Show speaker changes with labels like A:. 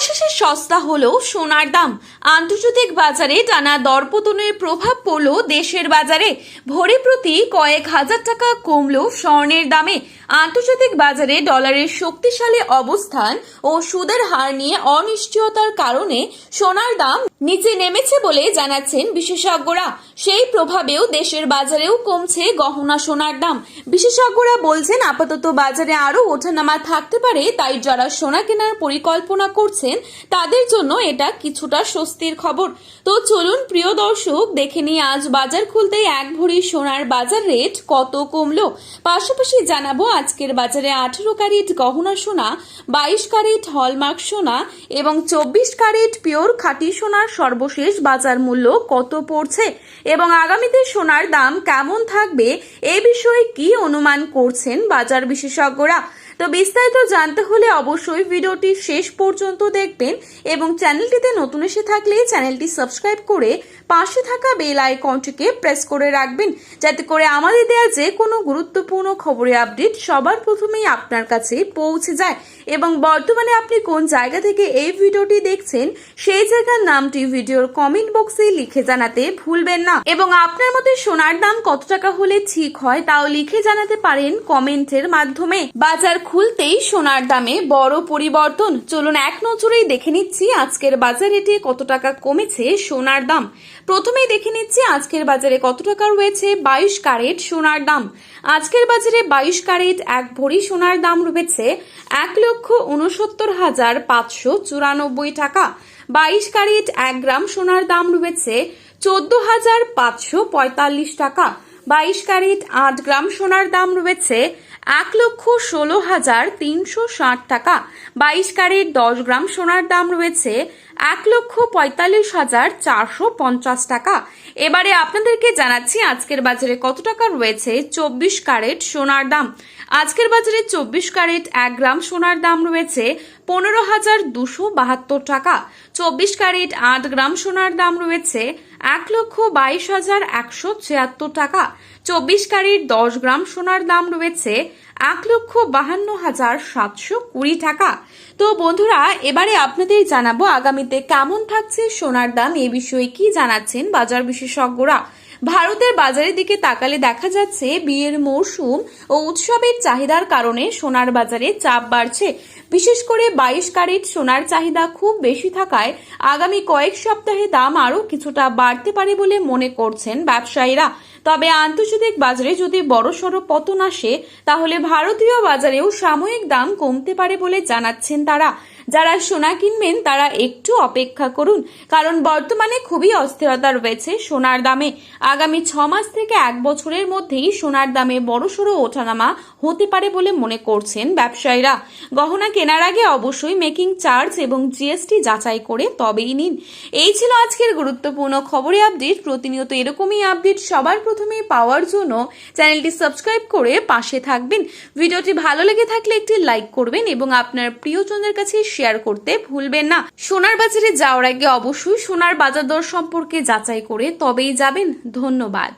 A: অবশেষে সস্তা হলো সোনার দাম। আন্তর্জাতিক বাজারে টানা দরপতনের প্রভাব পড়ল দেশের বাজারে। ভরি প্রতি কয়েক হাজার টাকা কমল স্বর্ণের দামে। আন্তর্জাতিক বাজারে ডলারের শক্তিশালী অবস্থান ও সুদের হার নিয়ে অনিশ্চয়তার কারণে সোনার দাম নিচে নেমেছে বলে জানাচ্ছেন বিশেষজ্ঞরা। সেই প্রভাবেও দেশের বাজারেও কমছে গহনা সোনার দাম। বিশেষজ্ঞরা বলছেন আপাতত বাজারে আরো ওঠানামা থাকতে পারে, তাই যারা সোনা কেনার পরিকল্পনা করছেন তাদের জন্য এটা কিছুটা স্বস্তির খবর। তো চলুন প্রিয় দর্শক, দেখে নিই আজ বাজার খুলতেই এক ভরি সোনার বাজার রেট কত কমলো। পাশাপাশি জানাবো আজকের বাজারে 18 ক্যারেট গহনা সোনা, 22 ক্যারেট হলমার্ক সোনা এবং 24 ক্যারেট পিওর খাঁটি সোনার সর্বশেষ বাজার মূল্য কত পড়ছে এবং আগামীতে সোনার দাম কেমন থাকবে এ বিষয়ে কি অনুমান করছেন বাজার বিশেষজ্ঞরা। তো বিস্তারিত জানতে হলে অবশ্যই ভিডিওটি শেষ পর্যন্ত দেখবেন এবং চ্যানেলটিতে নতুন এসে থাকলে চ্যানেলটি সাবস্ক্রাইব করে পাশে থাকা বেল আইকনটিকে প্রেস করে রাখবেন, যাতে করে আমাদের দেওয়া যে কোনো গুরুত্বপূর্ণ খবরের আপডেট সবার প্রথমেই আপনার কাছে পৌঁছে যায়। এবং বর্তমানে আপনি কোন জায়গা থেকে এই ভিডিওটি দেখছেন সেই জায়গার নামটি ভিডিওর কমেন্ট বক্সে লিখে জানাতে ভুলবেন না। এবং আপনার মতে সোনার দাম কত টাকা হলে ঠিক হয় তাও লিখে জানাতে পারেন কমেন্টের মাধ্যমে। বাজার খুলতেই সোনার দামে বড় পরিবর্তন। চলুন এক নজরেই দেখে নিচ্ছি আজকের বাজার রেটে কত টাকা কমেছে সোনার দাম। প্রথমেই দেখে নিচ্ছি আজকের বাজারে কত টাকা রয়েছে 22 ক্যারেট সোনার দাম। আজকের বাজারে 22 ক্যারেট এক ভরি সোনার দাম রয়েছে 1,69,594 টাকা। 22 ক্যারেট 1 গ্রাম সোনার দাম রয়েছে 14,545 টাকা। 22 ক্যারেট 8 গ্রাম সোনার দাম রয়েছে 1,16,360 টাকা। 22 ক্যারেট 10 গ্রাম সোনার দাম রয়েছে 1,45,450 টাকা। এবারে আপনাদেরকে জানাচ্ছি আজকের বাজারে কত টাকা রয়েছে 24 ক্যারেট সোনার দাম। আজকের বাজারে 24 ক্যারেট 1 গ্রাম সোনার দাম রয়েছে 15,272 টাকা। 24 ক্যারেট 8 গ্রাম সোনার দাম রয়েছে 1,22,176 টাকা। 24 ক্যারেট 10 গ্রাম সোনার দাম রয়েছে 1,52,720 টাকা। তো বন্ধুরা, এবারে আপনাদের জানাবো আগামীতে কেমন থাকছে সোনার দাম, এ বিষয়ে কি জানাচ্ছেন বাজার বিশেষজ্ঞরা। ভারতের বাজারের দিকে তাকালে দেখা যাচ্ছে বিয়ের মৌসুম ও উৎসবের চাহিদার কারণে সোনার বাজারে চাপ বাড়ছে। বিশেষ করে 22 ক্যারেট সোনার চাহিদা খুব বেশি থাকায় আগামী কয়েক সপ্তাহে দাম আরও কিছুটা বাড়তে পারে বলে মনে করছেন ব্যবসায়ীরা। তবে আন্তর্জাতিক বাজারে যদি বড়সড় পতন আসে তাহলে ভারতীয় বাজারেও সাময়িক দাম কমতে পারে বলে জানাচ্ছেন তারা। যারা সোনা কিনবেন তারা একটু অপেক্ষা করুন, কারণ বর্তমানে খুবই অস্থিরতা রয়েছে সোনার দামে। আগামী 6 মাস থেকে 1 বছরের মধ্যেই সোনার দামে বড়সড় ওঠানামা হতে পারে বলে মনে করছেন ব্যবসায়ীরা। গহনা কেনার আগে অবশ্যই মেকিং চার্জ এবং জিএসটি যাচাই করে তবেই নিন। এই ছিল আজকের গুরুত্বপূর্ণ খবরের আপডেট। প্রতিনিয়ত এরকমই আপডেট সবার প্রথমে পাওয়ার জন্য চ্যানেলটি সাবস্ক্রাইব করে পাশে থাকবেন। ভিডিওটি ভালো লেগে থাকলে একটি লাইক করবেন এবং আপনার প্রিয়জনদের কাছে শেয়ার করতে ভুলবেন না। সোনার বাজারে যাওয়ার আগে অবশ্যই সোনার বাজার দর সম্পর্কে যাচাই করে তবেই যাবেন। ধন্যবাদ।